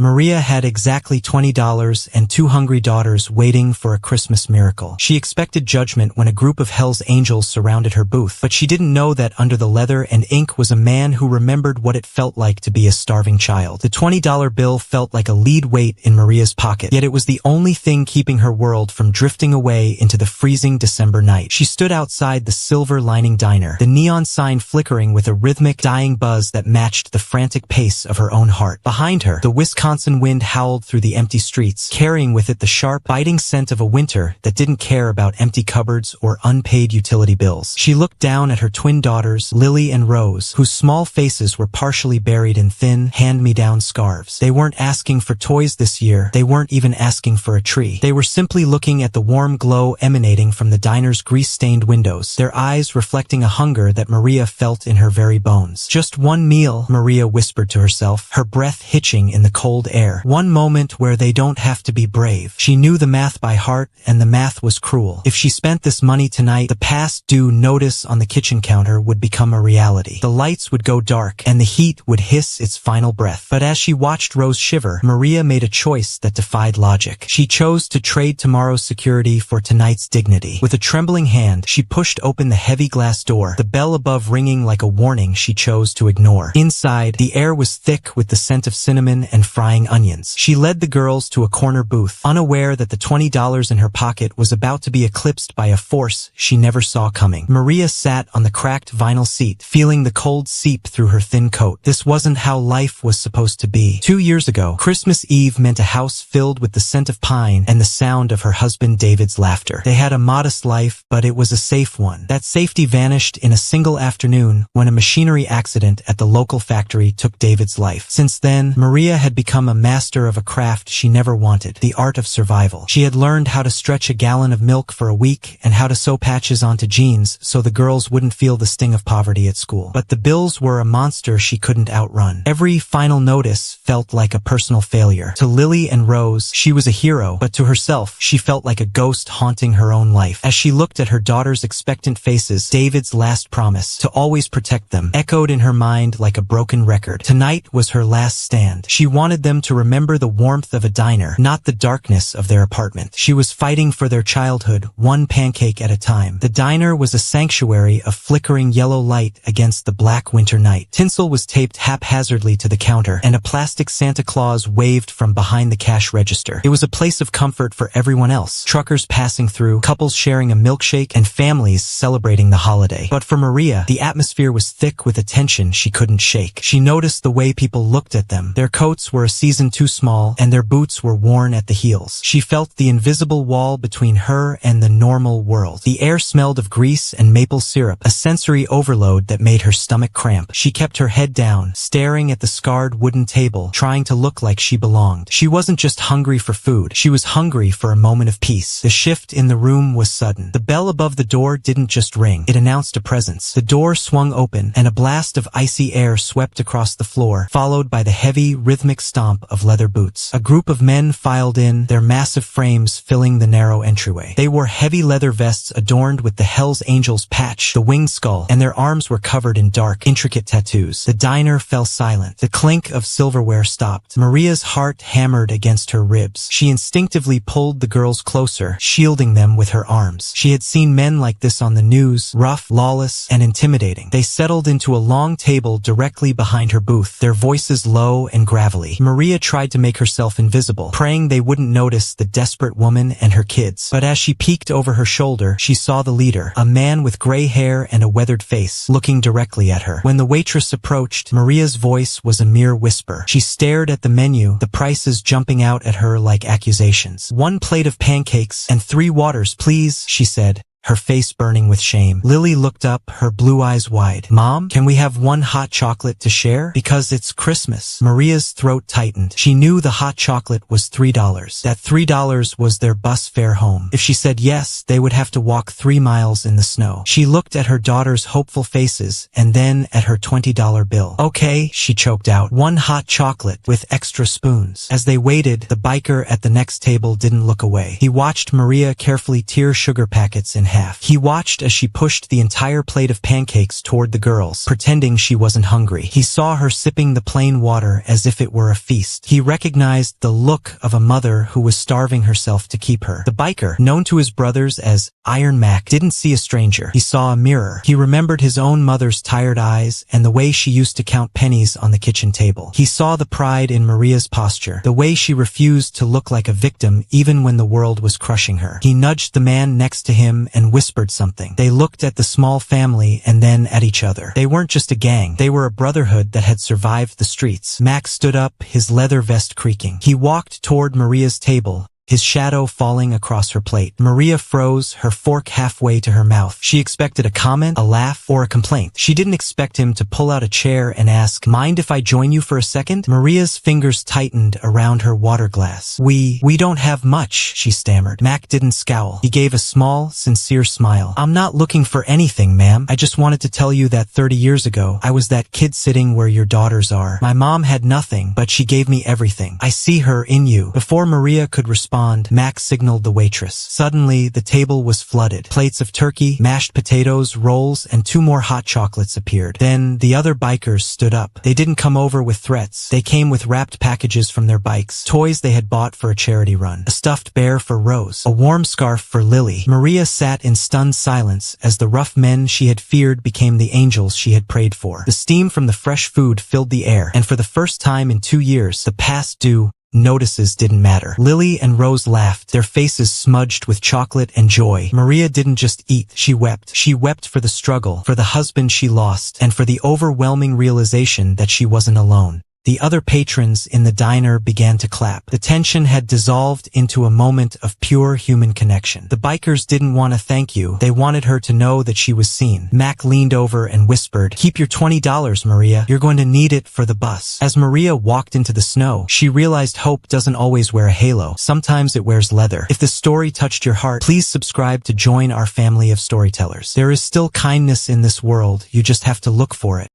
Maria had exactly $20 and 2 hungry daughters waiting for a Christmas miracle. She expected judgment when a group of Hell's Angels surrounded her booth, but she didn't know that under the leather and ink was a man who remembered what it felt like to be a starving child. The $20 bill felt like a lead weight in Maria's pocket, yet it was the only thing keeping her world from drifting away into the freezing December night. She stood outside the Silver Lining Diner, the neon sign flickering with a rhythmic, dying buzz that matched the frantic pace of her own heart. Behind her, the Wisconsin wind howled through the empty streets, carrying with it the sharp, biting scent of a winter that didn't care about empty cupboards or unpaid utility bills. She looked down at her twin daughters, Lily and Rose, whose small faces were partially buried in thin, hand-me-down scarves. They weren't asking for toys this year. They weren't even asking for a tree. They were simply looking at the warm glow emanating from the diner's grease-stained windows, their eyes reflecting a hunger that Maria felt in her very bones. Just one meal, Maria whispered to herself, her breath hitching in the cold air. One moment where they don't have to be brave. She knew the math by heart, and the math was cruel. If she spent this money tonight, the past due notice on the kitchen counter would become a reality. The lights would go dark, and the heat would hiss its final breath. But as she watched Rose shiver, Maria made a choice that defied logic. She chose to trade tomorrow's security for tonight's dignity. With a trembling hand, she pushed open the heavy glass door, the bell above ringing like a warning she chose to ignore. Inside, the air was thick with the scent of cinnamon and frying onions. She led the girls to a corner booth, unaware that the $20 in her pocket was about to be eclipsed by a force she never saw coming. Maria sat on the cracked vinyl seat, feeling the cold seep through her thin coat. This wasn't how life was supposed to be. 2 years ago, Christmas Eve meant a house filled with the scent of pine and the sound of her husband David's laughter. They had a modest life, but it was a safe one. That safety vanished in a single afternoon when a machinery accident at the local factory took David's life. Since then, Maria had become a master of a craft she never wanted, the art of survival. She had learned how to stretch a gallon of milk for a week and how to sew patches onto jeans so the girls wouldn't feel the sting of poverty at school. But the bills were a monster she couldn't outrun. Every final notice felt like a personal failure. To Lily and Rose, she was a hero, but to herself, she felt like a ghost haunting her own life. As she looked at her daughters' expectant faces, David's last promise, to always protect them, echoed in her mind like a broken record. Tonight was her last stand. She wanted them to remember the warmth of a diner, not the darkness of their apartment. She was fighting for their childhood, one pancake at a time. The diner was a sanctuary of flickering yellow light against the black winter night. Tinsel was taped haphazardly to the counter, and a plastic Santa Claus waved from behind the cash register. It was a place of comfort for everyone else. Truckers passing through, couples sharing a milkshake, and families celebrating the holiday. But for Maria, the atmosphere was thick with a tension she couldn't shake. She noticed the way people looked at them. Their coats were a season too small, and their boots were worn at the heels. She felt the invisible wall between her and the normal world. The air smelled of grease and maple syrup, a sensory overload that made her stomach cramp. She kept her head down, staring at the scarred wooden table, trying to look like she belonged. She wasn't just hungry for food. She was hungry for a moment of peace. The shift in the room was sudden. The bell above the door didn't just ring. It announced a presence. The door swung open, and a blast of icy air swept across the floor, followed by the heavy, rhythmic stomp of leather boots. A group of men filed in, their massive frames filling the narrow entryway. They wore heavy leather vests adorned with the Hell's Angels patch, the winged skull, and their arms were covered in dark, intricate tattoos. The diner fell silent. The clink of silverware stopped. Maria's heart hammered against her ribs. She instinctively pulled the girls closer, shielding them with her arms. She had seen men like this on the news, rough, lawless, and intimidating. They settled into a long table directly behind her booth, their voices low and gravelly. Maria tried to make herself invisible, praying they wouldn't notice the desperate woman and her kids. But as she peeked over her shoulder, she saw the leader, a man with gray hair and a weathered face, looking directly at her. When the waitress approached, Maria's voice was a mere whisper. She stared at the menu, the prices jumping out at her like accusations. 1 plate of pancakes and 3 waters, please, she said, her face burning with shame. Lily looked up, her blue eyes wide. Mom, can we have 1 hot chocolate to share? Because it's Christmas. Maria's throat tightened. She knew the hot chocolate was $3. That $3 was their bus fare home. If she said yes, they would have to walk 3 miles in the snow. She looked at her daughters' hopeful faces and then at her $20 bill. Okay, she choked out. 1 hot chocolate with extra spoons. As they waited, the biker at the next table didn't look away. He watched Maria carefully tear sugar packets in half. He watched as she pushed the entire plate of pancakes toward the girls, pretending she wasn't hungry. He saw her sipping the plain water as if it were a feast. He recognized the look of a mother who was starving herself to keep her. The biker, known to his brothers as Iron Mac, didn't see a stranger. He saw a mirror. He remembered his own mother's tired eyes and the way she used to count pennies on the kitchen table. He saw the pride in Maria's posture, the way she refused to look like a victim even when the world was crushing her. He nudged the man next to him and whispered something. They looked at the small family and then at each other. They weren't just a gang. They were a brotherhood that had survived the streets. Max stood up, his leather vest creaking. He walked toward Maria's table, his shadow falling across her plate. Maria froze, her fork halfway to her mouth. She expected a comment, a laugh, or a complaint. She didn't expect him to pull out a chair and ask, "Mind if I join you for a second?" Maria's fingers tightened around her water glass. We don't have much," she stammered. Mac didn't scowl. He gave a small, sincere smile. "I'm not looking for anything, ma'am. I just wanted to tell you that 30 years ago, I was that kid sitting where your daughters are. My mom had nothing, but she gave me everything. I see her in you." Before Maria could respond, Max signaled the waitress. Suddenly, the table was flooded. Plates of turkey, mashed potatoes, rolls, and 2 more hot chocolates appeared. Then, the other bikers stood up. They didn't come over with threats. They came with wrapped packages from their bikes, toys they had bought for a charity run, a stuffed bear for Rose, a warm scarf for Lily. Maria sat in stunned silence as the rough men she had feared became the angels she had prayed for. The steam from the fresh food filled the air, and for the first time in 2 years, the past due notices didn't matter. Lily and Rose laughed, their faces smudged with chocolate and joy. Maria didn't just eat, she wept. She wept for the struggle, for the husband she lost, and for the overwhelming realization that she wasn't alone. The other patrons in the diner began to clap. The tension had dissolved into a moment of pure human connection. The bikers didn't want to thank you. They wanted her to know that she was seen. Mac leaned over and whispered, "Keep your $20, Maria. You're going to need it for the bus." As Maria walked into the snow, she realized hope doesn't always wear a halo. Sometimes it wears leather. If the story touched your heart, please subscribe to join our family of storytellers. There is still kindness in this world. You just have to look for it.